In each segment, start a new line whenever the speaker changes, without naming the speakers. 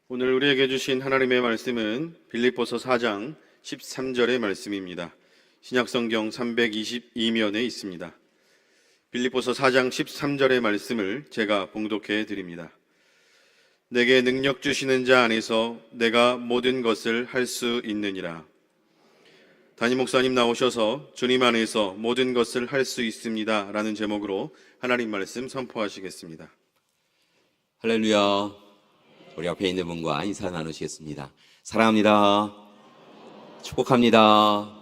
오늘 우리에게 주신 하나님의 말씀은 빌립보서 4장 13절의 말씀입니다. 신약성경 322면에 있습니다. 빌립보서 4장 13절의 말씀을 제가 봉독해 드립니다. 내게 능력 주시는 자 안에서 내가 모든 것을 할 수 있느니라. 담임 목사님 나오셔서 주님 안에서 모든 것을 할 수 있습니다 라는 제목으로 하나님 말씀 선포하시겠습니다.
할렐루야. 우리 옆에 있는 분과 인사 나누시겠습니다. 사랑합니다. 축복합니다.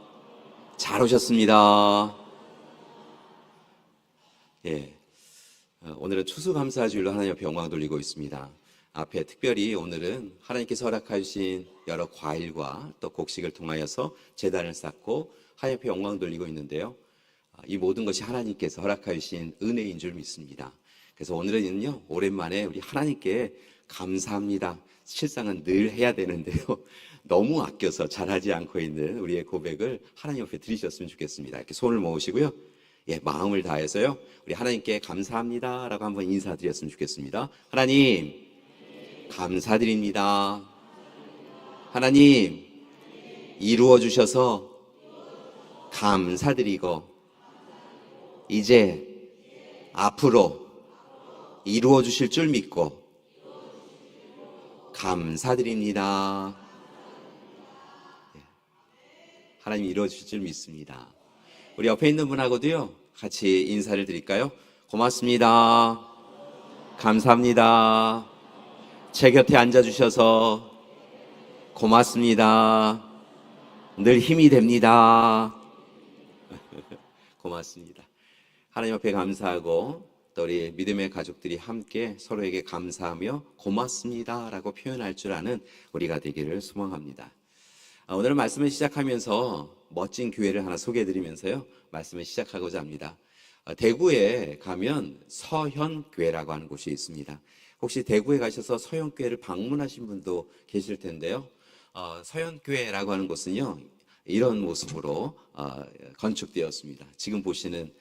잘 오셨습니다. 오늘은 추수감사주일로 하나님 앞에 영광 돌리고 있습니다. 앞에 특별히 오늘은 하나님께서 허락하신 여러 과일과 또 곡식을 통하여서 제단을 쌓고 하나님 앞에 영광 돌리고 있는데요. 이 모든 것이 하나님께서 허락하신 은혜인 줄 믿습니다. 그래서 오늘은요, 오랜만에 우리 하나님께 감사합니다. 실상은 늘 해야 되는데요. 너무 아껴서 잘하지 않고 있는 우리의 고백을 하나님 앞에 드리셨으면 좋겠습니다. 이렇게 손을 모으시고요. 마음을 다해서요. 우리 하나님께 감사합니다. 라고 한번 인사드렸으면 좋겠습니다. 하나님, 감사드립니다. 하나님, 이루어 주셔서 감사드리고, 이제 앞으로 이루어 주실 줄 믿고, 감사드립니다. 하나님이 이루어 주실 줄 믿습니다. 우리 옆에 있는 분하고도요, 같이 인사를 드릴까요? 고맙습니다. 감사합니다. 제 곁에 앉아주셔서 고맙습니다. 늘 힘이 됩니다. 고맙습니다. 하나님 앞에 감사하고 또 우리 믿음의 가족들이 함께 서로에게 감사하며 고맙습니다 라고 표현할 줄 아는 우리가 되기를 소망합니다. 오늘은 말씀을 시작하면서 멋진 교회를 하나 소개해드리면서요, 말씀을 시작하고자 합니다. 대구에 가면 서현교회라고 하는 곳이 있습니다. 혹시 대구에 가셔서 서현교회를 방문하신 분도 계실 텐데요. 서현교회라고 하는 곳은요, 이런 모습으로 건축되었습니다. 지금 보시는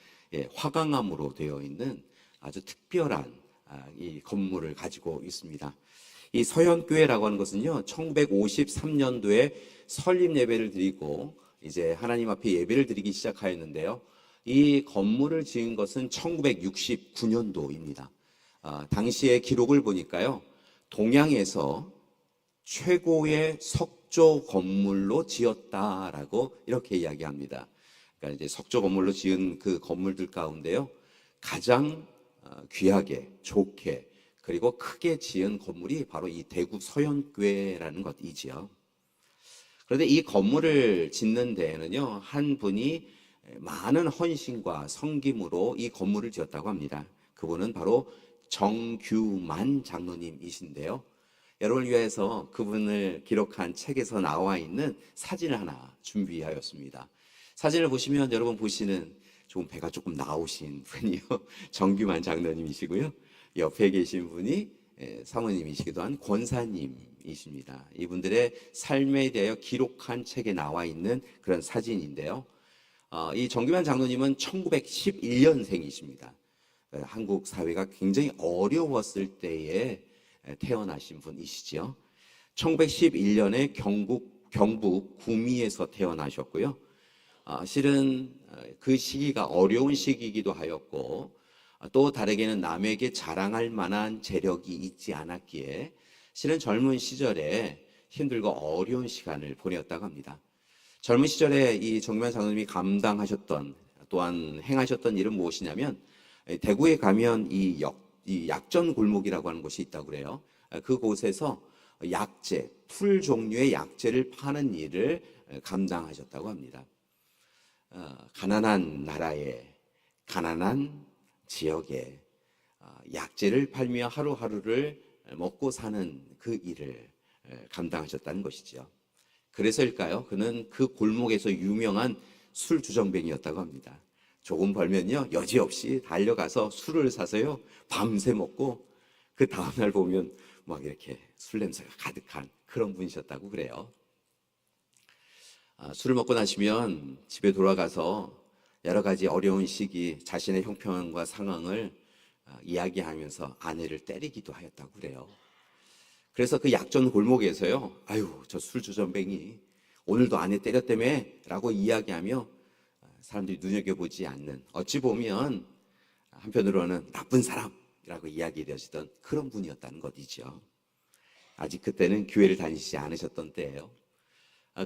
화강암으로 되어 있는 아주 특별한 이 건물을 가지고 있습니다. 이 서현교회라고 하는 것은요, 1953년도에 설립 예배를 드리고 이제 하나님 앞에 예배를 드리기 시작하였는데요. 이 건물을 지은 것은 1969년도입니다. 당시의 기록을 보니까요, 동양에서 최고의 석조 건물로 지었다라고 이렇게 이야기합니다. 그러니까 이제 석조 건물로 지은 그 건물들 가운데요, 가장 귀하게, 좋게, 그리고 크게 지은 건물이 바로 이 대구 서현교회라는 것이지요. 그런데 이 건물을 짓는 데에는요, 한 분이 많은 헌신과 성김으로 이 건물을 지었다고 합니다. 그분은 바로 정규만 장로님이신데요. 여러분을 위해서 그분을 기록한 책에서 나와 있는 사진을 하나 준비하였습니다. 사진을 보시면 여러분 보시는 조금 배가 조금 나오신 분이요, 정규만 장로님이시고요. 옆에 계신 분이 사모님이시기도 한 권사님이십니다. 이분들의 삶에 대하여 기록한 책에 나와 있는 그런 사진인데요. 이 정규만 장로님은 1911년생이십니다. 한국 사회가 굉장히 어려웠을 때에 태어나신 분이시죠. 1911년에 경북 구미에서 태어나셨고요. 실은 그 시기가 어려운 시기이기도 하였고, 또 다르게는 남에게 자랑할 만한 재력이 있지 않았기에 실은 젊은 시절에 힘들고 어려운 시간을 보냈다고 합니다. 젊은 시절에 이 정규만 장로님이 감당하셨던, 또한 행하셨던 일은 무엇이냐면, 대구에 가면 이 약전 골목이라고 하는 곳이 있다고 그래요. 그곳에서 약재, 풀 종류의 약재를 파는 일을 감당하셨다고 합니다. 가난한 나라에, 가난한 지역에 약재를 팔며 하루하루를 먹고 사는 그 일을 감당하셨다는 것이죠. 그래서일까요? 그는 그 골목에서 유명한 술 주정뱅이였다고 합니다. 조금 벌면요, 여지없이 달려가서 술을 사서요, 밤새 먹고 그 다음날 보면 막 이렇게 술 냄새가 가득한 그런 분이셨다고 그래요. 술을 먹고 나시면 집에 돌아가서 여러 가지 어려운 시기, 자신의 형편과 상황을 이야기하면서 아내를 때리기도 하였다고 그래요. 그래서 그 약전 골목에서요, 아유, 저 술주전뱅이 오늘도 아내 때렸다며 라고 이야기하며 사람들이 눈여겨보지 않는, 어찌 보면 한편으로는 나쁜 사람이라고 이야기되어지던 그런 분이었다는 것이죠. 아직 그때는 교회를 다니시지 않으셨던 때예요.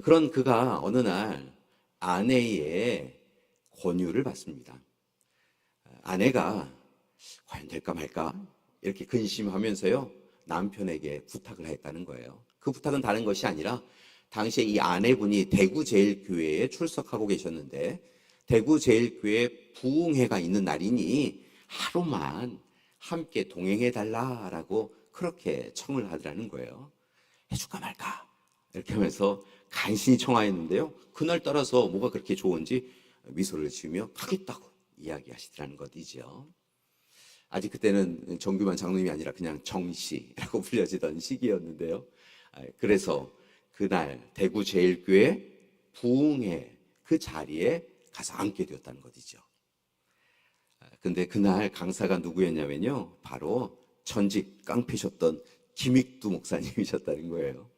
그런 그가 어느 날 아내의 권유를 받습니다. 아내가 과연 될까 말까 이렇게 근심하면서요, 남편에게 부탁을 했다는 거예요. 그 부탁은 다른 것이 아니라 당시에 이 아내분이 대구제일교회에 출석하고 계셨는데, 대구제일교회 부흥회가 있는 날이니 하루만 함께 동행해 달라라고 그렇게 청을 하더라는 거예요. 해줄까 말까 이렇게 하면서 간신히 청하였는데요, 그날 따라서 뭐가 그렇게 좋은지 미소를 지으며 하겠다고 이야기하시더라는 것이죠. 아직 그때는 정규만 장로님이 아니라 그냥 정씨라고 불려지던 시기였는데요, 그래서 그날 대구제일교회 부흥회 그 자리에 가서 앉게 되었다는 것이죠. 근데 그날 강사가 누구였냐면요, 바로 전직 깡패셨던 김익두 목사님이셨다는 거예요.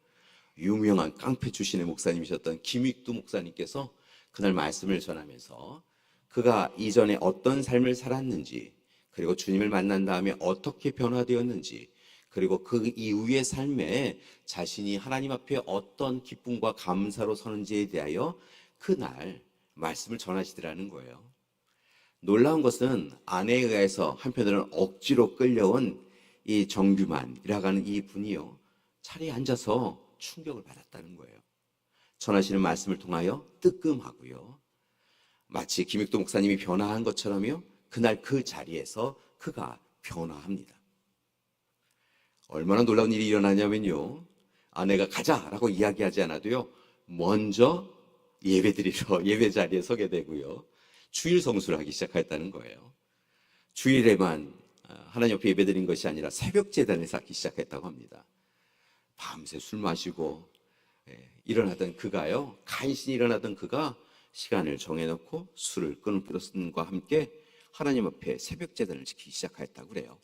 유명한 깡패 출신의 목사님이셨던 김익두 목사님께서 그날 말씀을 전하면서 그가 이전에 어떤 삶을 살았는지, 그리고 주님을 만난 다음에 어떻게 변화되었는지, 그리고 그 이후의 삶에 자신이 하나님 앞에 어떤 기쁨과 감사로 서는지에 대하여 그날 말씀을 전하시더라는 거예요. 놀라운 것은 아내에 의해서 한편으로는 억지로 끌려온 이 정규만이라고 하는 이 분이요, 자리에 앉아서 충격을 받았다는 거예요. 전하시는 말씀을 통하여 뜨끔하고요, 마치 김익도 목사님이 변화한 것처럼요, 그날 그 자리에서 그가 변화합니다. 얼마나 놀라운 일이 일어나냐면요, 아내가 가자라고 이야기하지 않아도요, 먼저 예배드리러 예배 자리에 서게 되고요, 주일 성수를 하기 시작했다는 거예요. 주일에만 하나님 옆에 예배드린 것이 아니라 새벽 제단을 쌓기 시작했다고 합니다. 밤새 술 마시고 일어나던 그가요, 간신히 일어나던 그가 시간을 정해놓고 술을 끊음과 함께 하나님 앞에 새벽 제단을 지키기 시작했다고 그래요.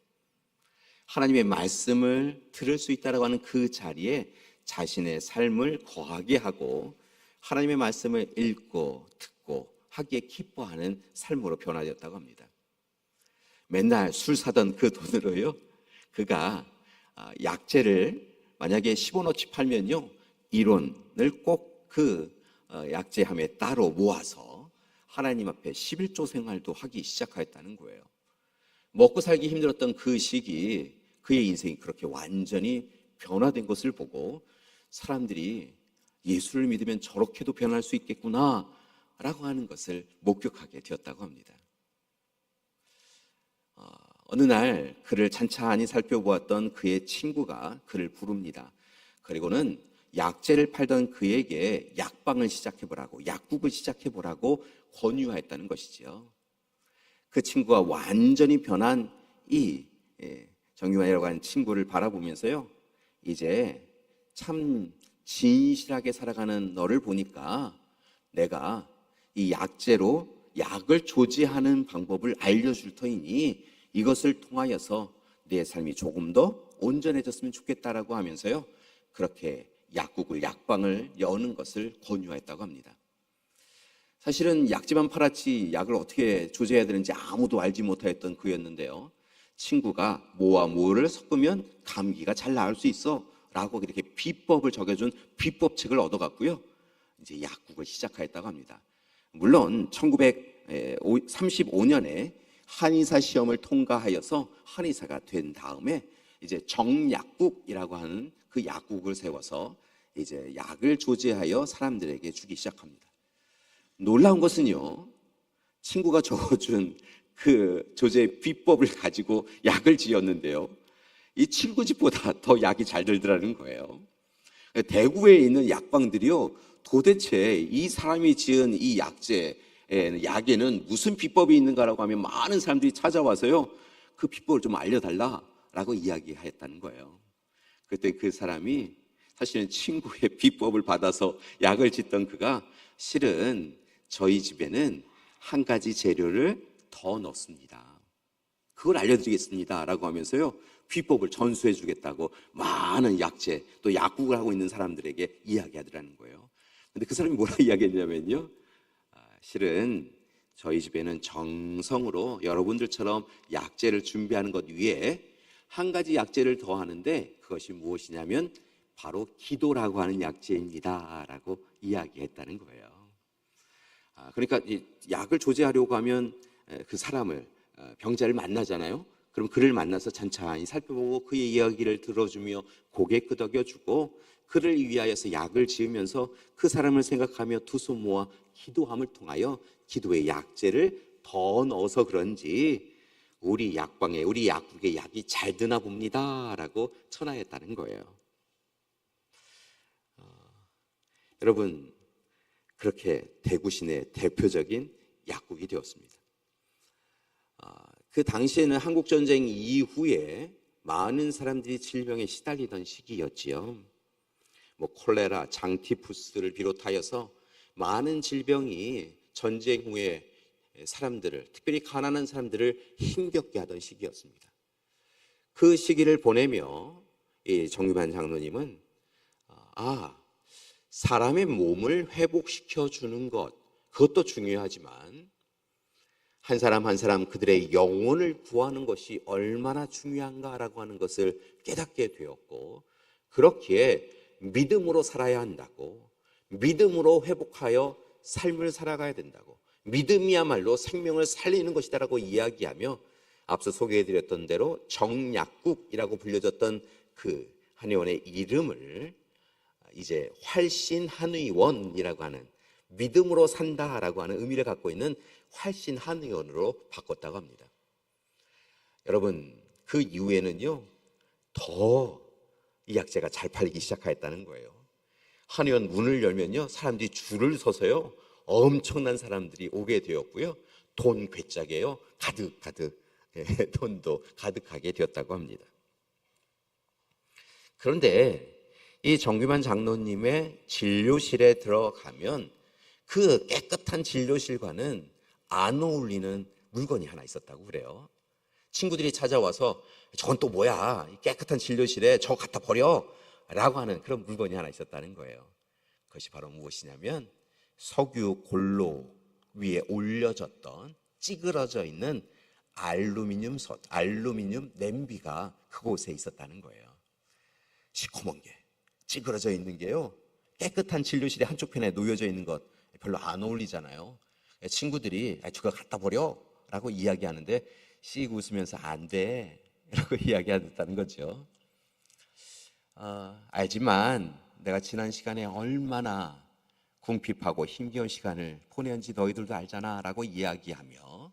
하나님의 말씀을 들을 수 있다라고 하는 그 자리에 자신의 삶을 거하게 하고 하나님의 말씀을 읽고 듣고 하기에 기뻐하는 삶으로 변화되었다고 합니다. 맨날 술 사던 그 돈으로요, 그가 약재를 만약에 15너치 팔면요, 1원을 꼭 그 약재함에 따로 모아서 하나님 앞에 11조 생활도 하기 시작하였다는 거예요. 먹고 살기 힘들었던 그 시기, 그의 인생이 그렇게 완전히 변화된 것을 보고 사람들이 예수를 믿으면 저렇게도 변할 수 있겠구나 라고 하는 것을 목격하게 되었다고 합니다. 어느 날 그를 찬찬히 살펴보았던 그의 친구가 그를 부릅니다. 그리고는 약재를 팔던 그에게 약방을 시작해보라고, 약국을 시작해보라고 권유하였다는 것이지요. 그 친구가 완전히 변한 이 정유환이라고 하는 친구를 바라보면서요, 이제 참 진실하게 살아가는 너를 보니까 내가 이 약재로 약을 조제하는 방법을 알려줄 터이니 이것을 통하여서 내 삶이 조금 더 온전해졌으면 좋겠다라고 하면서요, 그렇게 약국을, 약방을 여는 것을 권유했다고 합니다. 사실은 약재만 팔았지 약을 어떻게 조제해야 되는지 아무도 알지 못하였던 그였는데요, 친구가 뭐와 뭐를 섞으면 감기가 잘 나을 수 있어 라고 이렇게 비법을 적여준 비법책을 얻어갔고요, 이제 약국을 시작하였다고 합니다. 물론 1935년에 한의사 시험을 통과하여서 한의사가 된 다음에 이제 정약국이라고 하는 그 약국을 세워서 이제 약을 조제하여 사람들에게 주기 시작합니다. 놀라운 것은요, 친구가 적어준 그 조제 비법을 가지고 약을 지었는데요, 이 친구 집보다 더 약이 잘 들더라는 거예요. 대구에 있는 약방들이요, 도대체 이 사람이 지은 이 약에는 무슨 비법이 있는가라고 하면 많은 사람들이 찾아와서요, 그 비법을 좀 알려달라라고 이야기했다는 거예요. 그때 그 사람이 사실은 친구의 비법을 받아서 약을 짓던 그가 실은 저희 집에는 한 가지 재료를 더 넣습니다. 그걸 알려드리겠습니다 라고 하면서요, 비법을 전수해 주겠다고 많은 약재 또 약국을 하고 있는 사람들에게 이야기하더라는 거예요. 근데 그 사람이 뭐라 이야기했냐면요, 실은 저희 집에는 정성으로 여러분들처럼 약재를 준비하는 것 위에 한 가지 약재를 더 하는데 그것이 무엇이냐면 바로 기도라고 하는 약재입니다 라고 이야기했다는 거예요. 그러니까 이 약을 조제하려고 하면 그 사람을, 병자를 만나잖아요. 그럼 그를 만나서 찬찬히 살펴보고 그의 이야기를 들어주며 고개 끄덕여주고 그를 위하여서 약을 지으면서 그 사람을 생각하며 두 손 모아 기도함을 통하여 기도의 약재를 더 넣어서 그런지 우리 약방에, 우리 약국에 약이 잘 드나 봅니다 라고 전하였다는 거예요. 여러분, 그렇게 대구시내 대표적인 약국이 되었습니다. 그 당시에는 한국전쟁 이후에 많은 사람들이 질병에 시달리던 시기였지요. 뭐 콜레라, 장티푸스를 비롯하여서 많은 질병이 전쟁 후에 사람들을, 특별히 가난한 사람들을 힘겹게 하던 시기였습니다. 그 시기를 보내며 이 정유반 장로님은 사람의 몸을 회복시켜 주는 것, 그것도 중요하지만 한 사람 한 사람 그들의 영혼을 구하는 것이 얼마나 중요한가라고 하는 것을 깨닫게 되었고, 그렇기에 믿음으로 살아야 한다고, 믿음으로 회복하여 삶을 살아가야 된다고, 믿음이야말로 생명을 살리는 것이다라고 이야기하며 앞서 소개해드렸던 대로 정약국이라고 불려졌던 그 한의원의 이름을 이제 활신한의원이라고 하는, 믿음으로 산다라고 하는 의미를 갖고 있는 활신한의원으로 바꿨다고 합니다. 여러분, 그 이후에는요 더 이 약재가 잘 팔리기 시작하였다는 거예요. 한의원 문을 열면요 사람들이 줄을 서서요 엄청난 사람들이 오게 되었고요, 돈 괴짝에요 가득 돈도 가득하게 되었다고 합니다. 그런데 이 정규만 장로님의 진료실에 들어가면 그 깨끗한 진료실과는 안 어울리는 물건이 하나 있었다고 그래요. 친구들이 찾아와서 저건 또 뭐야, 깨끗한 진료실에 저거 갖다 버려 라고 하는 그런 물건이 하나 있었다는 거예요. 그것이 바로 무엇이냐면 석유 골로 위에 올려졌던 찌그러져 있는 알루미늄 냄비가 그곳에 있었다는 거예요. 시커먼 게 찌그러져 있는 게요, 깨끗한 진료실의 한쪽 편에 놓여져 있는 것 별로 안 어울리잖아요. 친구들이 저거 갖다 버려 라고 이야기하는데 씩 웃으면서 안 돼 라고 이야기하셨다는 거죠. 알지만 내가 지난 시간에 얼마나 궁핍하고 힘겨운 시간을 보냈는지 너희들도 알잖아 라고 이야기하며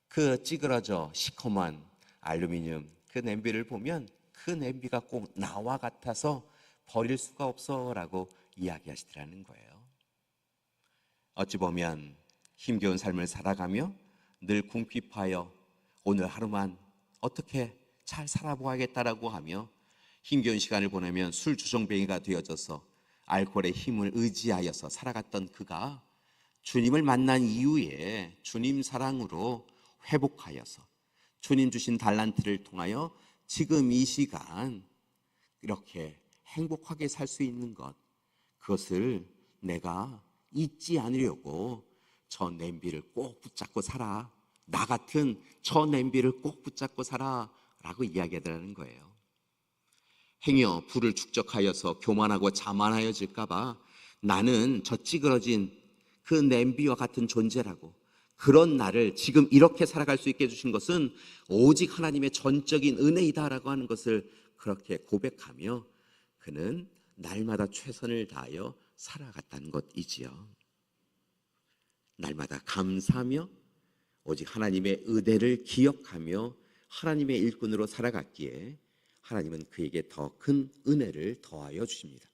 그 찌그러져 시커먼 알루미늄 그 냄비를 보면 그 냄비가 꼭 나와 같아서 버릴 수가 없어 라고 이야기하시더라는 거예요. 어찌 보면 힘겨운 삶을 살아가며 늘 궁핍하여 오늘 하루만 어떻게 잘 살아보아야겠다라고 하며 힘겨운 시간을 보내면 술 주정뱅이가 되어져서 알코올의 힘을 의지하여서 살아갔던 그가 주님을 만난 이후에 주님 사랑으로 회복하여서 주님 주신 달란트를 통하여 지금 이 시간 이렇게 행복하게 살 수 있는 것, 그것을 내가 잊지 않으려고 저 냄비를 꼭 붙잡고 살아, 나 같은 저 냄비를 꼭 붙잡고 살아 라고 이야기하더라는 거예요. 행여 부를 축적하여서 교만하고 자만하여질까 봐 나는 저 찌그러진 그 냄비와 같은 존재라고, 그런 나를 지금 이렇게 살아갈 수 있게 해주신 것은 오직 하나님의 전적인 은혜이다라고 하는 것을 그렇게 고백하며 그는 날마다 최선을 다하여 살아갔다는 것이지요. 날마다 감사하며 오직 하나님의 은혜를 기억하며 하나님의 일꾼으로 살아갔기에 하나님은 그에게 더 큰 은혜를 더하여 주십니다.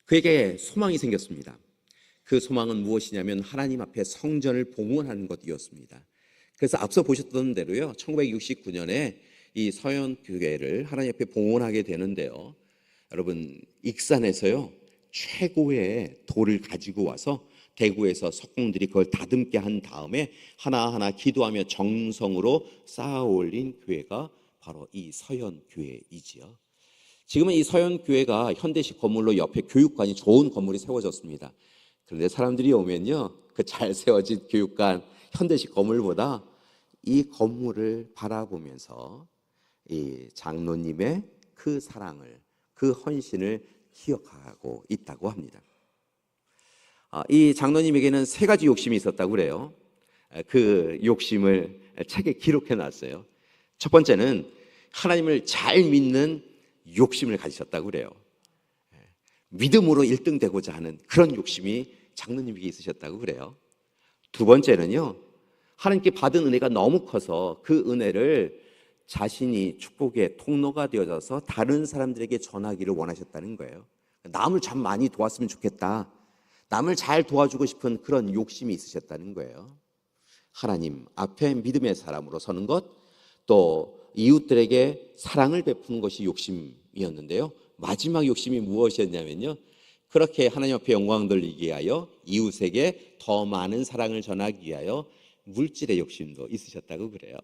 그에게 소망이 생겼습니다. 그 소망은 무엇이냐면 하나님 앞에 성전을 봉헌하는 것이었습니다. 그래서 앞서 보셨던 대로요, 1969년에 이 서현교회를 하나님 앞에 봉헌하게 되는데요, 여러분 익산에서요 최고의 돌을 가지고 와서 대구에서 석공들이 그걸 다듬게 한 다음에 하나하나 기도하며 정성으로 쌓아 올린 교회가 바로 이 서현교회이지요. 지금은 이 서현교회가 현대식 건물로 옆에 교육관이 좋은 건물이 세워졌습니다. 그런데 사람들이 오면요, 그 잘 세워진 교육관 현대식 건물보다 이 건물을 바라보면서 이 장로님의 그 사랑을, 그 헌신을 기억하고 있다고 합니다. 이 장로님에게는 세 가지 욕심이 있었다고 그래요. 그 욕심을 책에 기록해 놨어요. 첫 번째는 하나님을 잘 믿는 욕심을 가지셨다고 그래요. 믿음으로 1등 되고자 하는 그런 욕심이 장로님에게 있으셨다고 그래요. 두 번째는요, 하나님께 받은 은혜가 너무 커서 그 은혜를 자신이 축복의 통로가 되어져서 다른 사람들에게 전하기를 원하셨다는 거예요. 남을 참 많이 도왔으면 좋겠다, 남을 잘 도와주고 싶은 그런 욕심이 있으셨다는 거예요. 하나님 앞에 믿음의 사람으로 서는 것, 또 이웃들에게 사랑을 베푸는 것이 욕심이었는데요, 마지막 욕심이 무엇이었냐면요, 그렇게 하나님 앞에 영광 돌리기 위하여 이웃에게 더 많은 사랑을 전하기 위하여 물질의 욕심도 있으셨다고 그래요.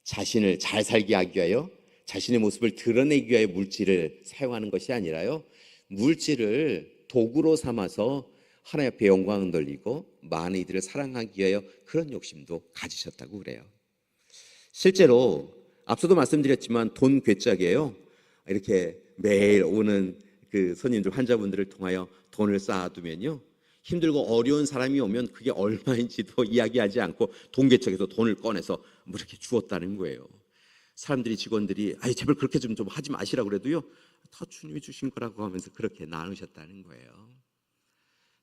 자신을 잘 살게 하기 위하여, 자신의 모습을 드러내기 위하여 물질을 사용하는 것이 아니라요, 물질을 도구로 삼아서 하나님 앞에 영광을 돌리고 많은 이들을 사랑하기 위하여 그런 욕심도 가지셨다고 그래요. 실제로 앞서도 말씀드렸지만 돈 괴짝이에요. 이렇게 매일 오는 그 손님들, 환자분들을 통하여 돈을 쌓아두면요, 힘들고 어려운 사람이 오면 그게 얼마인지도 이야기하지 않고 돈괴짝에서 돈을 꺼내서 뭐 이렇게 주었다는 거예요. 사람들이, 직원들이 제발 그렇게 좀 하지 마시라고 그래도요, 다 주님이 주신 거라고 하면서 그렇게 나누셨다는 거예요.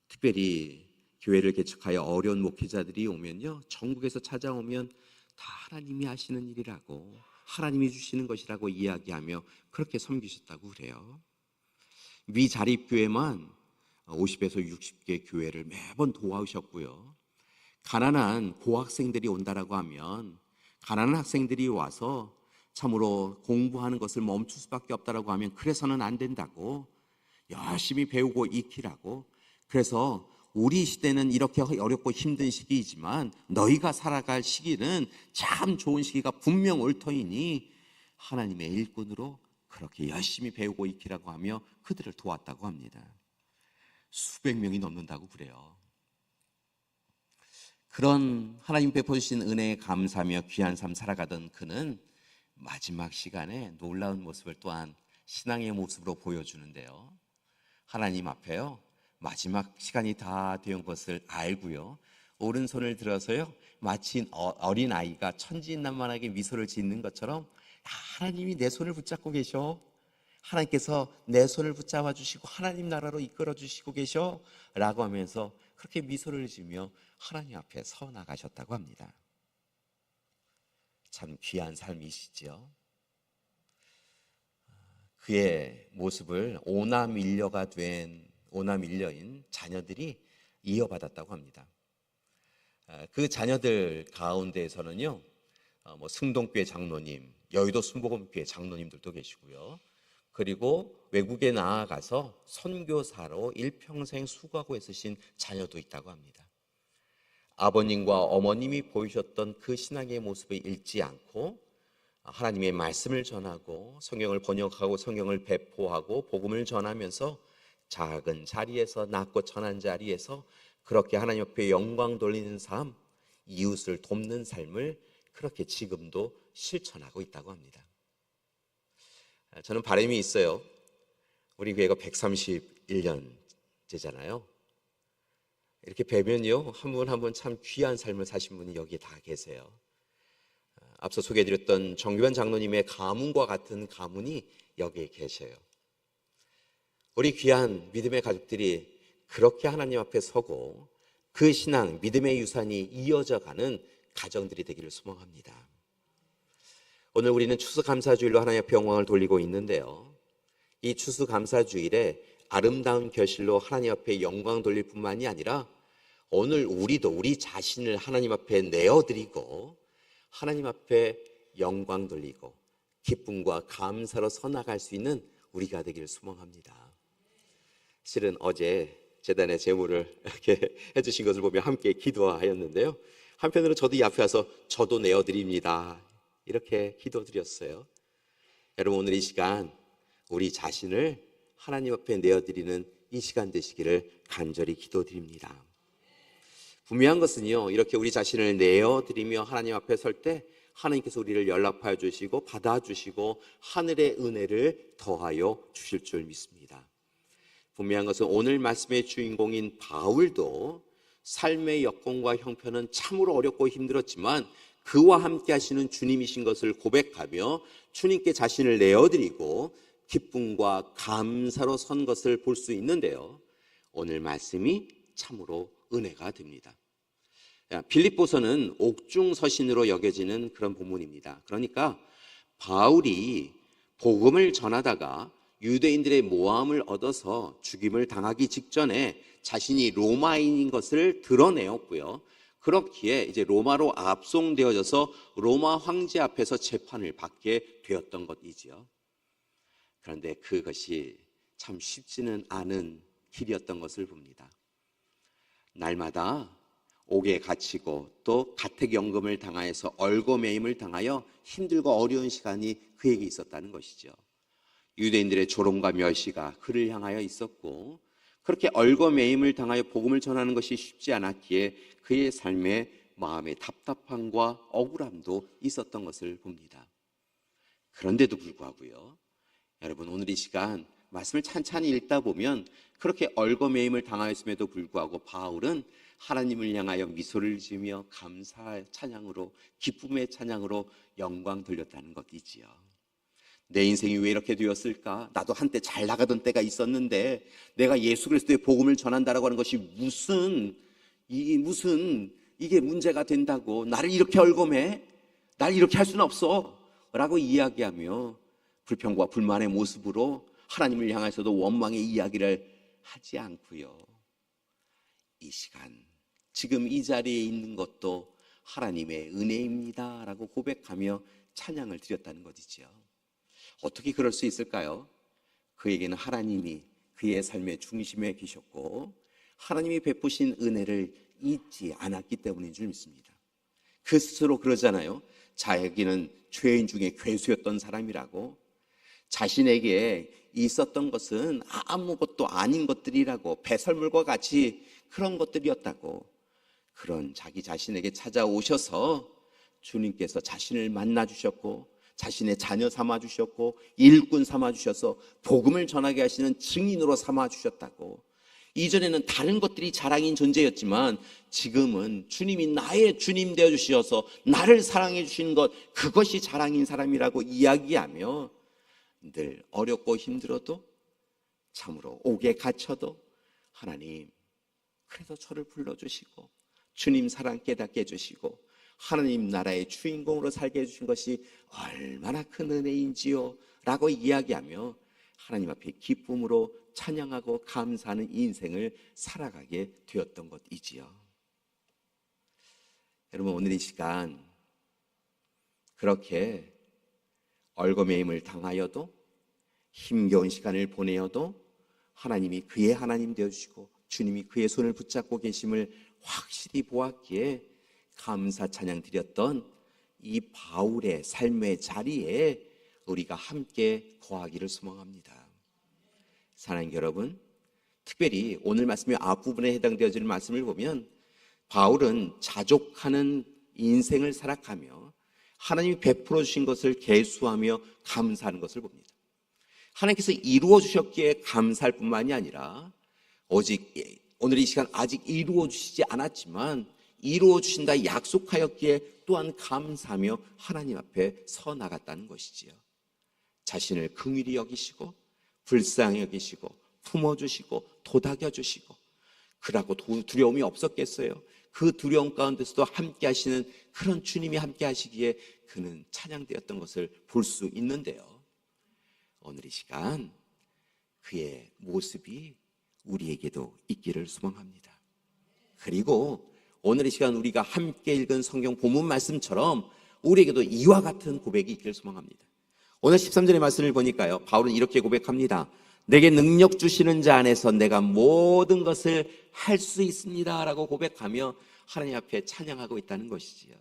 특별히 교회를 개척하여 어려운 목회자들이 오면요, 전국에서 찾아오면 다 하나님이 하시는 일이라고, 하나님이 주시는 것이라고 이야기하며 그렇게 섬기셨다고 그래요. 미 자립교회만 50에서 60개 교회를 매번 도와오셨고요, 가난한 고학생들이 온다라고 하면 가난한 학생들이 와서 참으로 공부하는 것을 멈출 수밖에 없다라고 하면 그래서는 안 된다고, 열심히 배우고 익히라고, 그래서 우리 시대는 이렇게 어렵고 힘든 시기이지만 너희가 살아갈 시기는 참 좋은 시기가 분명 올 터이니 하나님의 일꾼으로 그렇게 열심히 배우고 익히라고 하며 그들을 도왔다고 합니다. 수백 명이 넘는다고 그래요. 그런 하나님 베푸신 은혜에 감사하며 귀한 삶 살아가던 그는 마지막 시간에 놀라운 모습을 또한 신앙의 모습으로 보여주는데요, 하나님 앞에요, 마지막 시간이 다 된 것을 알고요, 오른손을 들어서요, 마치 어린아이가 천진난만하게 미소를 짓는 것처럼 하나님이 내 손을 붙잡고 계셔, 하나님께서 내 손을 붙잡아 주시고 하나님 나라로 이끌어 주시고 계셔 라고 하면서 그렇게 미소를 지으며 하나님 앞에 서 나가셨다고 합니다. 참 귀한 삶이시죠. 그의 모습을 오남일녀인 자녀들이 이어받았다고 합니다. 그 자녀들 가운데에서는요, 승동교회 장로님, 여의도 순복음교회 장로님들도 계시고요, 그리고 외국에 나아가서 선교사로 일평생 수고하고 있으신 자녀도 있다고 합니다. 아버님과 어머님이 보이셨던 그 신앙의 모습을 잃지 않고 하나님의 말씀을 전하고 성경을 번역하고 성경을 배포하고 복음을 전하면서 작은 자리에서, 낮고 천한 자리에서 그렇게 하나님 앞에 영광 돌리는 삶, 이웃을 돕는 삶을 그렇게 지금도 실천하고 있다고 합니다. 저는 바람이 있어요. 우리 교회가 131년째잖아요. 이렇게 뵈면요, 한 분 한 분 참 귀한 삶을 사신 분이 여기에 다 계세요. 앞서 소개해드렸던 정규환 장로님의 가문과 같은 가문이 여기에 계셔요. 우리 귀한 믿음의 가족들이 그렇게 하나님 앞에 서고 그 신앙, 믿음의 유산이 이어져가는 가정들이 되기를 소망합니다. 오늘 우리는 추수감사주일로 하나님 앞에 영광을 돌리고 있는데요, 이 추수감사주일에 아름다운 결실로 하나님 앞에 영광 돌릴 뿐만이 아니라 오늘 우리도 우리 자신을 하나님 앞에 내어드리고 하나님 앞에 영광 돌리고 기쁨과 감사로 서나갈 수 있는 우리가 되기를 소망합니다. 실은 어제 제단의 제물을 이렇게 해주신 것을 보며 함께 기도하였는데요, 한편으로 저도 이 앞에 와서 저도 내어드립니다, 이렇게 기도드렸어요. 여러분, 오늘 이 시간 우리 자신을 하나님 앞에 내어드리는 이 시간 되시기를 간절히 기도드립니다. 분명한 것은요, 이렇게 우리 자신을 내어드리며 하나님 앞에 설 때 하나님께서 우리를 연락하여 주시고 받아주시고 하늘의 은혜를 더하여 주실 줄 믿습니다. 분명한 것은 오늘 말씀의 주인공인 바울도 삶의 여건과 형편은 참으로 어렵고 힘들었지만 그와 함께 하시는 주님이신 것을 고백하며 주님께 자신을 내어드리고 기쁨과 감사로 선 것을 볼 수 있는데요, 오늘 말씀이 참으로 은혜가 됩니다. 빌립보서는 옥중서신으로 여겨지는 그런 본문입니다. 그러니까 바울이 복음을 전하다가 유대인들의 모함을 얻어서 죽임을 당하기 직전에 자신이 로마인인 것을 드러내었고요, 그렇기에 이제 로마로 압송되어져서 로마 황제 앞에서 재판을 받게 되었던 것이지요. 그런데 그것이 참 쉽지는 않은 길이었던 것을 봅니다. 날마다 옥에 갇히고 또 가택연금을 당하여서 얼거매임을 당하여 힘들고 어려운 시간이 그에게 있었다는 것이죠. 유대인들의 조롱과 멸시가 그를 향하여 있었고, 그렇게 얼거매임을 당하여 복음을 전하는 것이 쉽지 않았기에 그의 삶에 마음의 답답함과 억울함도 있었던 것을 봅니다. 그런데도 불구하고요, 여러분, 오늘 이 시간 말씀을 찬찬히 읽다 보면 그렇게 얼거매임을 당하였음에도 불구하고 바울은 하나님을 향하여 미소를 지으며 감사의 찬양으로, 기쁨의 찬양으로 영광 돌렸다는 것이지요. 내 인생이 왜 이렇게 되었을까? 나도 한때 잘 나가던 때가 있었는데 내가 예수 그리스도의 복음을 전한다라고 하는 것이 무슨 이게 문제가 된다고, 나를 이렇게 얼거매? 나를 이렇게 할 수는 없어 라고 이야기하며 불평과 불만의 모습으로 하나님을 향해서도 원망의 이야기를 하지 않고요, 이 시간 지금 이 자리에 있는 것도 하나님의 은혜입니다 라고 고백하며 찬양을 드렸다는 것이죠. 어떻게 그럴 수 있을까요? 그에게는 하나님이 그의 삶의 중심에 계셨고 하나님이 베푸신 은혜를 잊지 않았기 때문인 줄 믿습니다. 그 스스로 그러잖아요. 자기는 죄인 중에 괴수였던 사람이라고, 자신에게 있었던 것은 아무것도 아닌 것들이라고, 배설물과 같이 그런 것들이었다고, 그런 자기 자신에게 찾아오셔서 주님께서 자신을 만나주셨고 자신의 자녀 삼아주셨고 일꾼 삼아주셔서 복음을 전하게 하시는 증인으로 삼아주셨다고, 이전에는 다른 것들이 자랑인 존재였지만 지금은 주님이 나의 주님 되어주셔서 나를 사랑해 주신 것, 그것이 자랑인 사람이라고 이야기하며 늘 어렵고 힘들어도, 참으로 옥에 갇혀도 하나님 그래서 저를 불러주시고 주님 사랑 깨닫게 해주시고 하나님 나라의 주인공으로 살게 해주신 것이 얼마나 큰 은혜인지요 라고 이야기하며 하나님 앞에 기쁨으로 찬양하고 감사하는 인생을 살아가게 되었던 것이지요. 여러분, 오늘 이 시간 그렇게 얼거매임을 당하여도 힘겨운 시간을 보내어도 하나님이 그의 하나님 되어주시고 주님이 그의 손을 붙잡고 계심을 확실히 보았기에 감사 찬양 드렸던 이 바울의 삶의 자리에 우리가 함께 거하기를 소망합니다. 사랑하는 여러분, 특별히 오늘 말씀의 앞부분에 해당되어지는 말씀을 보면 바울은 자족하는 인생을 살아가며 하나님이 베풀어 주신 것을 계수하며 감사하는 것을 봅니다. 하나님께서 이루어 주셨기에 감사할 뿐만이 아니라 오직 오늘 이 시간 아직 이루어 주시지 않았지만 이루어 주신다 약속하였기에 또한 감사하며 하나님 앞에 서 나갔다는 것이지요. 자신을 긍휼히 여기시고 불쌍히 여기시고 품어주시고 도닥여주시고, 그러고 두려움이 없었겠어요? 그 두려움 가운데서도 함께 하시는 그런 주님이 함께 하시기에 그는 찬양되었던 것을 볼 수 있는데요, 오늘 이 시간 그의 모습이 우리에게도 있기를 소망합니다. 그리고 오늘 이 시간 우리가 함께 읽은 성경 본문 말씀처럼 우리에게도 이와 같은 고백이 있기를 소망합니다. 오늘 13절의 말씀을 보니까요, 바울은 이렇게 고백합니다. 내게 능력 주시는 자 안에서 내가 모든 것을 할 수 있습니다 라고 고백하며 하나님 앞에 찬양하고 있다는 것이지요.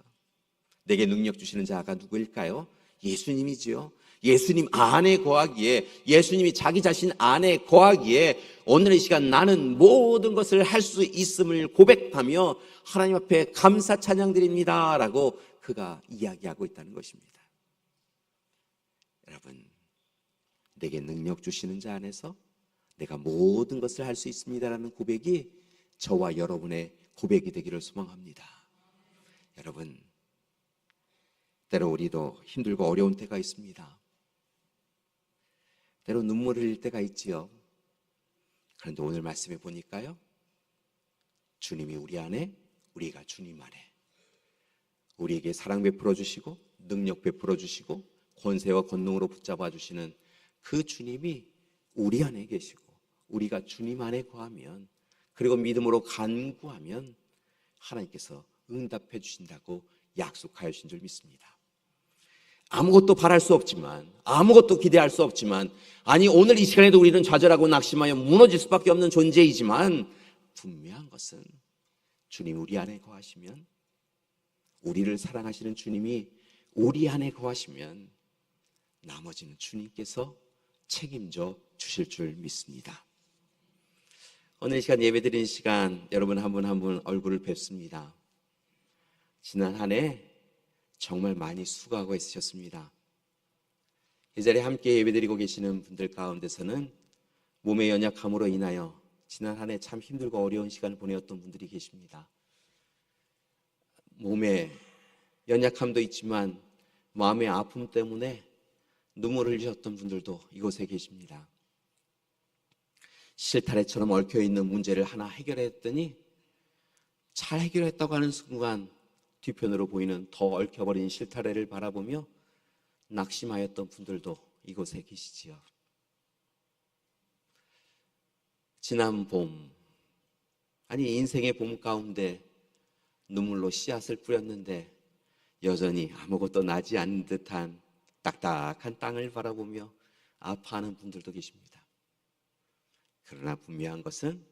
내게 능력 주시는 자가 누구일까요? 예수님이지요. 예수님 안에 거하기에, 예수님이 자기 자신 안에 거하기에 오늘 이 시간 나는 모든 것을 할 수 있음을 고백하며 하나님 앞에 감사 찬양드립니다 라고 그가 이야기하고 있다는 것입니다. 여러분, 내게 능력 주시는 자 안에서 내가 모든 것을 할 수 있습니다라는 고백이 저와 여러분의 고백이 되기를 소망합니다. 여러분, 때로 우리도 힘들고 어려운 때가 있습니다. 때로 눈물을 흘릴 때가 있지요. 그런데 오늘 말씀해 보니까요, 주님이 우리 안에, 우리가 주님 안에, 우리에게 사랑 베풀어 주시고 능력 베풀어 주시고 권세와 권능으로 붙잡아 주시는 그 주님이 우리 안에 계시고 우리가 주님 안에 거하면, 그리고 믿음으로 간구하면 하나님께서 응답해 주신다고 약속하여 주신 줄 믿습니다. 아무것도 바랄 수 없지만, 아무것도 기대할 수 없지만, 아니 오늘 이 시간에도 우리는 좌절하고 낙심하여 무너질 수밖에 없는 존재이지만, 분명한 것은 주님이 우리 안에 거하시면, 우리를 사랑하시는 주님이 우리 안에 거하시면 나머지는 주님께서 책임져 주실 줄 믿습니다. 오늘 이 시간 예배드리는 시간 여러분 한 분 한 분 얼굴을 뵙습니다. 지난 한 해 정말 많이 수고하고 있으셨습니다. 이 자리에 함께 예배드리고 계시는 분들 가운데서는 몸의 연약함으로 인하여 지난 한 해 참 힘들고 어려운 시간을 보내었던 분들이 계십니다. 몸의 연약함도 있지만 마음의 아픔 때문에 눈물을 흘리셨던 분들도 이곳에 계십니다. 실타래처럼 얽혀있는 문제를 하나 해결했더니 잘 해결했다고 하는 순간 뒤편으로 보이는 더 얽혀버린 실타래를 바라보며 낙심하였던 분들도 이곳에 계시지요. 지난 봄, 아니 인생의 봄 가운데 눈물로 씨앗을 뿌렸는데 여전히 아무것도 나지 않는 듯한 딱딱한 땅을 바라보며 아파하는 분들도 계십니다. 그러나 분명한 것은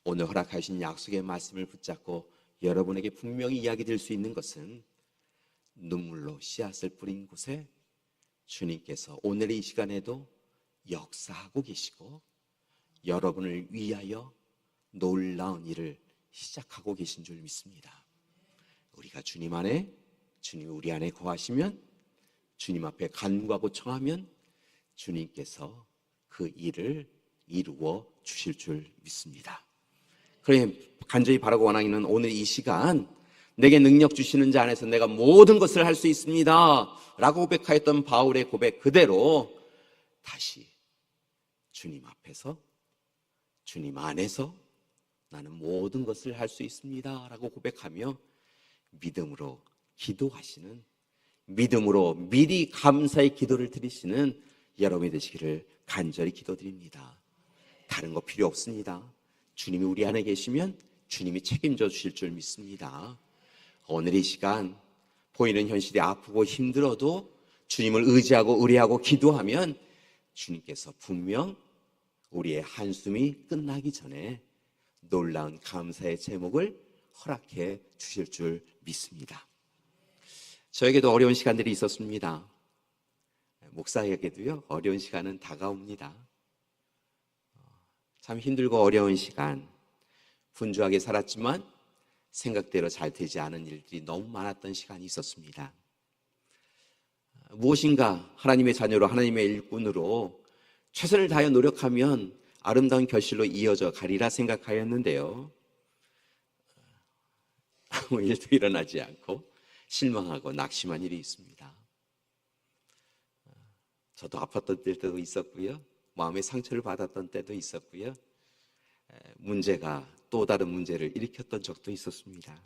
오늘 허락하신 약속의 말씀을 붙잡고 여러분에게 분명히 이야기 드릴 수 있는 것은 눈물로 씨앗을 뿌린 곳에 주님께서 오늘 이 시간에도 역사하고 계시고 여러분을 위하여 놀라운 일을 시작하고 계신 줄 믿습니다. 우리가 주님 안에, 주님이 우리 안에 거하시면, 주님 앞에 간구하고 청하면 주님께서 그 일을 이루어 주실 줄 믿습니다. 그러니 간절히 바라고 원하기는 오늘 이 시간 내게 능력 주시는 자 안에서 내가 모든 것을 할 수 있습니다 라고 고백하였던 바울의 고백 그대로 다시 주님 앞에서, 주님 안에서 나는 모든 것을 할 수 있습니다 라고 고백하며 믿음으로 기도하시는, 믿음으로 미리 감사의 기도를 드리시는 여러분이 되시기를 간절히 기도드립니다. 다른 거 필요 없습니다. 주님이 우리 안에 계시면 주님이 책임져 주실 줄 믿습니다. 오늘 이 시간 보이는 현실이 아프고 힘들어도 주님을 의지하고 의뢰하고 기도하면 주님께서 분명 우리의 한숨이 끝나기 전에 놀라운 감사의 제목을 허락해 주실 줄 믿습니다. 저에게도 어려운 시간들이 있었습니다. 목사에게도요, 어려운 시간은 다가옵니다. 참 힘들고 어려운 시간, 분주하게 살았지만 생각대로 잘 되지 않은 일들이 너무 많았던 시간이 있었습니다. 무엇인가 하나님의 자녀로, 하나님의 일꾼으로 최선을 다하여 노력하면 아름다운 결실로 이어져 가리라 생각하였는데요, 아무 일도 일어나지 않고 실망하고 낙심한 일이 있습니다. 저도 아팠던 때도 있었고요, 마음의 상처를 받았던 때도 있었고요, 문제가 또 다른 문제를 일으켰던 적도 있었습니다.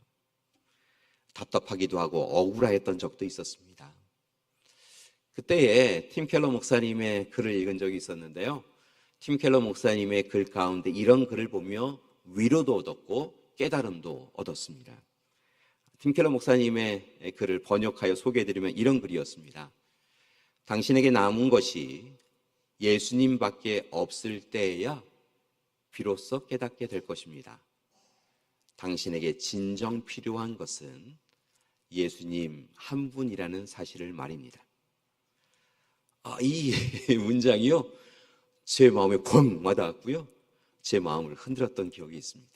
답답하기도 하고 억울했던 적도 있었습니다. 그때에 팀 켈러 목사님의 글을 읽은 적이 있었는데요, 팀 켈러 목사님의 글 가운데 이런 글을 보며 위로도 얻었고 깨달음도 얻었습니다. 팀 켈러 목사님의 글을 번역하여 소개해드리면 이런 글이었습니다. 당신에게 남은 것이 예수님밖에 없을 때에야 비로소 깨닫게 될 것입니다. 당신에게 진정 필요한 것은 예수님 한 분이라는 사실을 말입니다. 이 문장이요, 제 마음에 쾅 와닿았고요, 제 마음을 흔들었던 기억이 있습니다.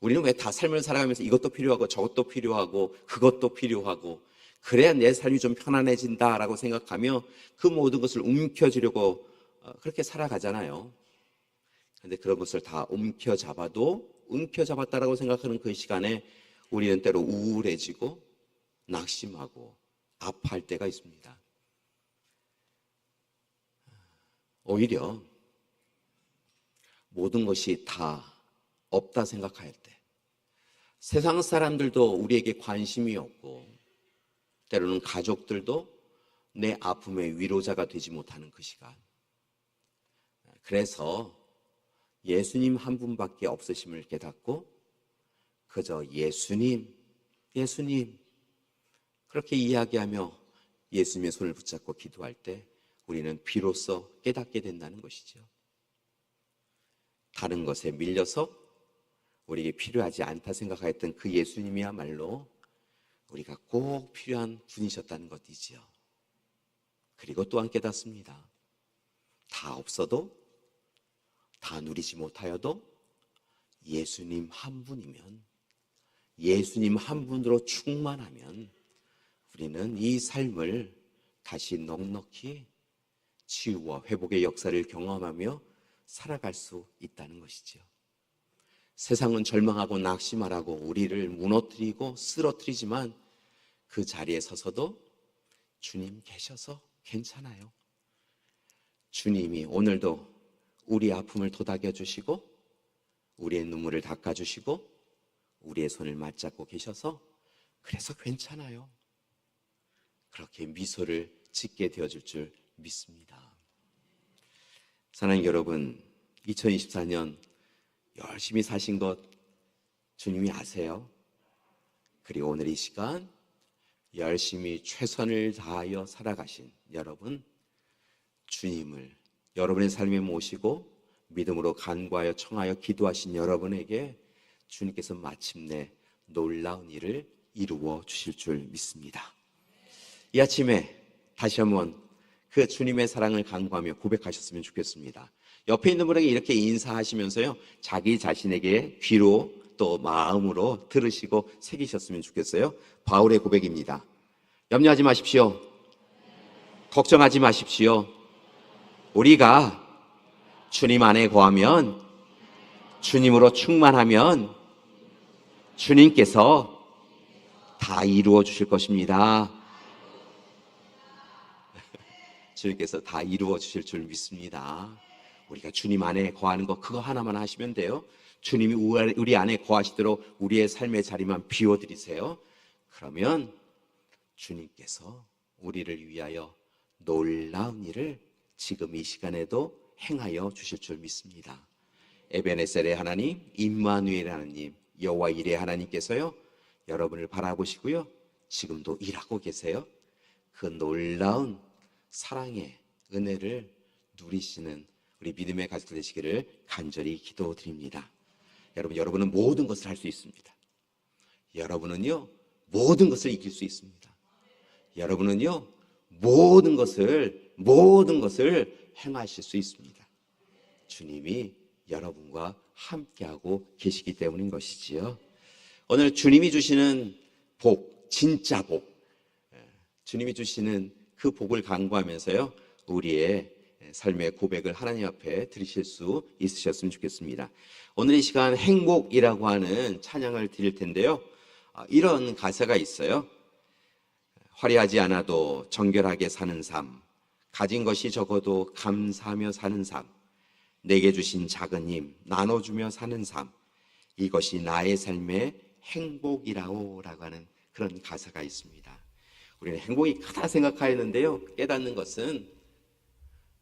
우리는 왜 다 삶을 살아가면서 이것도 필요하고 저것도 필요하고 그것도 필요하고 그래야 내 삶이 좀 편안해진다라고 생각하며 그 모든 것을 움켜쥐려고 그렇게 살아가잖아요. 그런데 그런 것을 다 움켜잡았다라고 생각하는 그 시간에 우리는 때로 우울해지고 낙심하고 아파할 때가 있습니다. 오히려 모든 것이 다 없다 생각할 때, 세상 사람들도 우리에게 관심이 없고 때로는 가족들도 내 아픔의 위로자가 되지 못하는 그 시간, 그래서 예수님 한 분밖에 없으심을 깨닫고 그저 예수님 그렇게 이야기하며 예수님의 손을 붙잡고 기도할 때 우리는 비로소 깨닫게 된다는 것이죠. 다른 것에 밀려서 우리에게 필요하지 않다 생각했던 그 예수님이야말로 우리가 꼭 필요한 분이셨다는 것이지요. 그리고 또한 깨닫습니다. 다 없어도, 다 누리지 못하여도 예수님 한 분이면, 예수님 한 분으로 충만하면 우리는 이 삶을 다시 넉넉히 치유와 회복의 역사를 경험하며 살아갈 수 있다는 것이죠. 세상은 절망하고 낙심하라고 우리를 무너뜨리고 쓰러뜨리지만 그 자리에 서서도 주님 계셔서 괜찮아요. 주님이 오늘도 우리 아픔을 도닥여 주시고 우리의 눈물을 닦아 주시고 우리의 손을 맞잡고 계셔서 그래서 괜찮아요. 그렇게 미소를 짓게 되어줄 줄 믿습니다. 사랑하는 여러분, 2024년 열심히 사신 것 주님이 아세요? 그리고 오늘 이 시간 열심히 최선을 다하여 살아가신 여러분, 주님을 여러분의 삶에 모시고 믿음으로 간구하여 청하여 기도하신 여러분에게 주님께서 마침내 놀라운 일을 이루어 주실 줄 믿습니다. 이 아침에 다시 한번 그 주님의 사랑을 간구하며 고백하셨으면 좋겠습니다. 옆에 있는 분에게 이렇게 인사하시면서요, 자기 자신에게 귀로 또 마음으로 들으시고 새기셨으면 좋겠어요. 바울의 고백입니다. 염려하지 마십시오. 걱정하지 마십시오. 우리가 주님 안에 거하면, 주님으로 충만하면 주님께서 다 이루어 주실 것입니다. 주님께서 다 이루어 주실 줄 믿습니다. 우리가 주님 안에 거하는 거 그거 하나만 하시면 돼요. 주님이 우리 안에 거하시도록 우리의 삶의 자리만 비워드리세요. 그러면 주님께서 우리를 위하여 놀라운 일을 지금 이 시간에도 행하여 주실 줄 믿습니다. 에베네셀의 하나님, 임마누엘 하나님, 여호와 이레 하나님께서요, 여러분을 바라보시고요, 지금도 일하고 계세요. 그 놀라운 사랑의 은혜를 누리시는 우리 믿음의 가족들 되시기를 간절히 기도드립니다. 여러분은 모든 것을 할 수 있습니다. 여러분은요, 모든 것을 이길 수 있습니다. 여러분은요, 모든 것을 행하실 수 있습니다. 주님이 여러분과 함께하고 계시기 때문인 것이지요. 오늘 주님이 주시는 복, 진짜 복, 주님이 주시는 그 복을 간구하면서요, 우리의 삶의 고백을 하나님 앞에 드리실 수 있으셨으면 좋겠습니다. 오늘 이 시간 행복이라고 하는 찬양을 드릴 텐데요, 이런 가사가 있어요. 화려하지 않아도 정결하게 사는 삶, 가진 것이 적어도 감사하며 사는 삶, 내게 주신 작은 힘 나눠주며 사는 삶, 이것이 나의 삶의 행복이라고 하는 그런 가사가 있습니다. 우리는 행복이 크다 생각하였는데요, 깨닫는 것은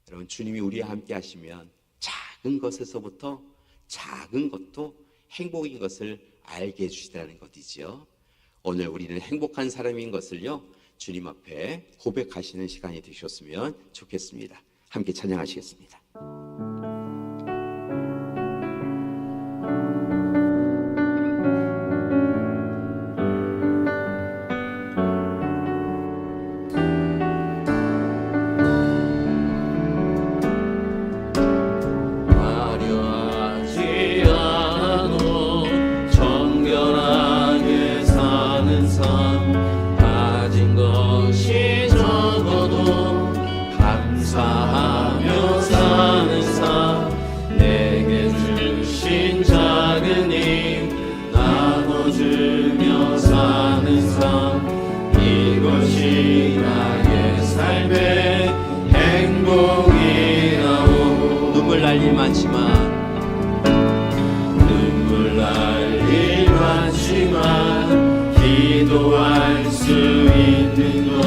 여러분, 주님이 우리와 함께 하시면 작은 것에서부터 작은 것도 행복인 것을 알게 해주시다는 것이지요. 오늘 우리는 행복한 사람인 것을요, 주님 앞에 고백하시는 시간이 되셨으면 좋겠습니다. 함께 찬양하시겠습니다. 감사하며 사는 삶, 내게 주신 작은 힘 나눠주며 사는 삶, 이것이 나의 삶의 행복이라오. 눈물 날 일 많지만 기도할 수 있는 것,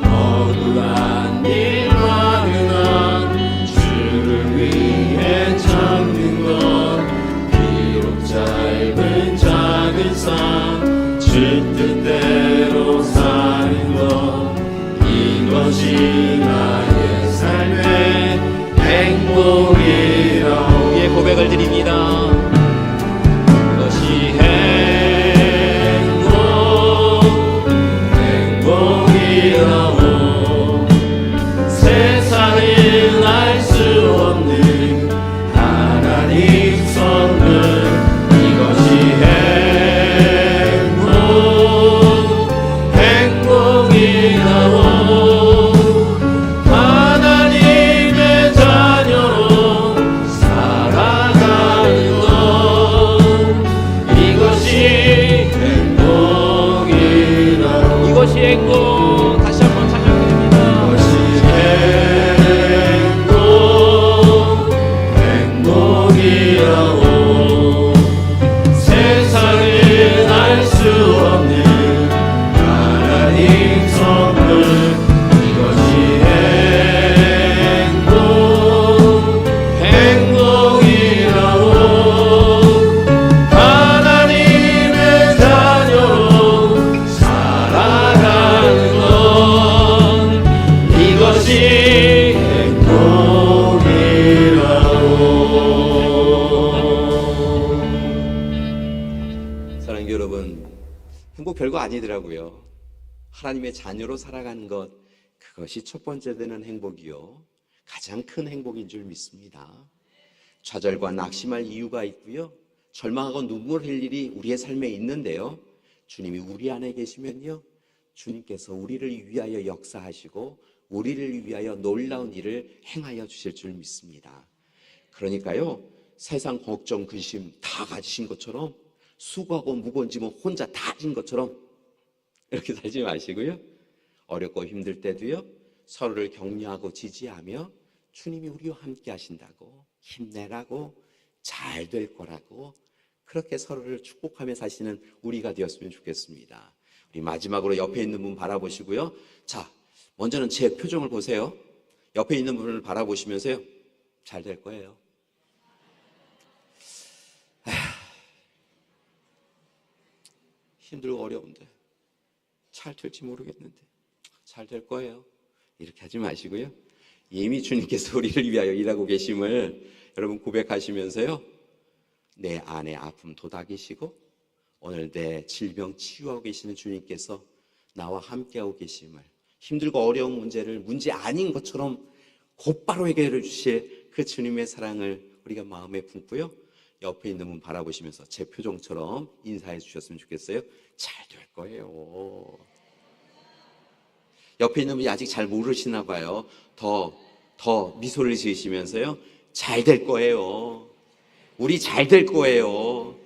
억울한 일 많으나 주를 위해 참는 것, 비록 짧은 작은 삶 주 뜻대로 사는 것, 이것이 나의 삶의 행복이라. 우리의 고백을 드립니다. 이것이 세상은 알 수 없는 하나님 선물, 이것이 행복이라오. 하나님의 자녀로 살아가는 것, 이것이 행복이라오. 이것이 행복. 다시 한번 찬양드립니다. 이것이 행복이라오. 세상은 알 수 없는 하나님 선물, 이것이 행복이라오. 하나님의 자녀로 살아가는 것, 이것이 사랑하는 여러분, 행복 별거 아니더라고요. 하나님의 자녀로 살아가는 것, 그것이 첫 번째 되는 행복이요, 가장 큰 행복인 줄 믿습니다. 좌절과 낙심할 이유가 있고요, 절망하고 눈물 흘릴 일이 우리의 삶에 있는데요, 주님이 우리 안에 계시면요, 주님께서 우리를 위하여 역사하시고 우리를 위하여 놀라운 일을 행하여 주실 줄 믿습니다. 그러니까요, 세상 걱정, 근심 다 가지신 것처럼, 수고하고 무거운 짐은 혼자 다 진 것처럼 이렇게 살지 마시고요, 어렵고 힘들 때도요, 서로를 격려하고 지지하며 주님이 우리와 함께 하신다고, 힘내라고, 잘 될 거라고, 그렇게 서로를 축복하며 사시는 우리가 되었으면 좋겠습니다. 우리 마지막으로 옆에 있는 분 바라보시고요, 자, 먼저는 제 표정을 보세요. 옆에 있는 분을 바라보시면서요, 잘 될 거예요. 힘들고 어려운데 잘 될지 모르겠는데 잘 될 거예요. 이렇게 하지 마시고요, 이미 주님께서 우리를 위하여 일하고 계심을 여러분 고백하시면서요, 내 안에 아픔 도닥이시고 오늘 내 질병 치유하고 계시는 주님께서 나와 함께하고 계심을, 힘들고 어려운 문제를 문제 아닌 것처럼 곧바로 해결해 주실 그 주님의 사랑을 우리가 마음에 품고요, 옆에 있는 분 바라보시면서 제 표정처럼 인사해 주셨으면 좋겠어요. 잘 될 거예요. 옆에 있는 분이 아직 잘 모르시나 봐요. 더 미소를 지으시면서요, 잘 될 거예요. 우리 잘 될 거예요.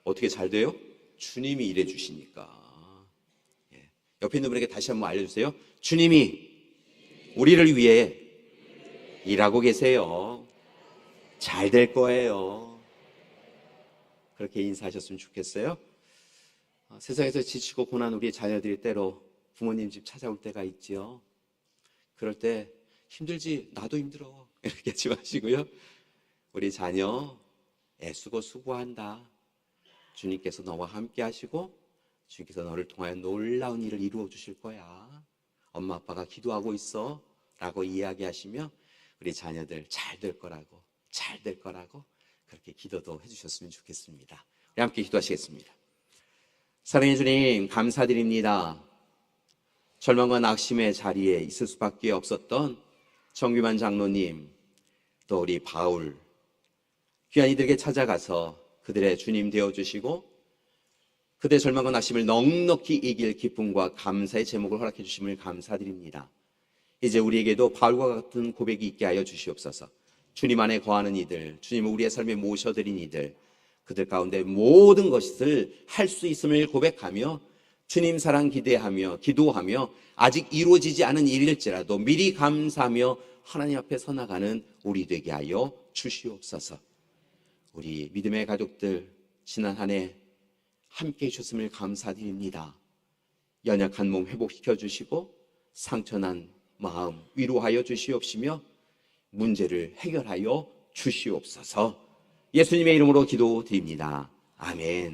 어떻게 잘 돼요? 주님이 일해 주시니까. 옆에 있는 분에게 다시 한번 알려주세요. 주님이 우리를 위해 일하고 계세요. 잘 될 거예요. 그렇게 인사하셨으면 좋겠어요. 세상에서 지치고 고난 우리 자녀들이 때로 부모님 집 찾아올 때가 있지요. 그럴 때 힘들지, 나도 힘들어, 이렇게 하지 마시고요, 우리 자녀 애쓰고 수고한다, 주님께서 너와 함께 하시고 주님께서 너를 통하여 놀라운 일을 이루어 주실 거야, 엄마 아빠가 기도하고 있어 라고 이야기하시며 우리 자녀들 잘 될 거라고, 잘 될 거라고 그렇게 기도도 해주셨으면 좋겠습니다. 우리 함께 기도하시겠습니다. 사랑해 주님, 감사드립니다. 절망과 낙심의 자리에 있을 수밖에 없었던 정규만 장로님, 또 우리 바울, 귀한 이들에게 찾아가서 그들의 주님 되어주시고 그들의 절망과 낙심을 넉넉히 이길 기쁨과 감사의 제목을 허락해 주심을 감사드립니다. 이제 우리에게도 바울과 같은 고백이 있게 하여 주시옵소서. 주님 안에 거하는 이들, 주님을 우리의 삶에 모셔드린 이들, 그들 가운데 모든 것을 할 수 있음을 고백하며 주님 사랑 기대하며 기도하며 아직 이루어지지 않은 일일지라도 미리 감사하며 하나님 앞에 서 나가는 우리 되게 하여 주시옵소서. 우리 믿음의 가족들 지난 한 해 함께 해주셨음을 감사드립니다. 연약한 몸 회복시켜 주시고 상처난 마음 위로하여 주시옵시며 문제를 해결하여 주시옵소서. 예수님의 이름으로 기도드립니다. 아멘.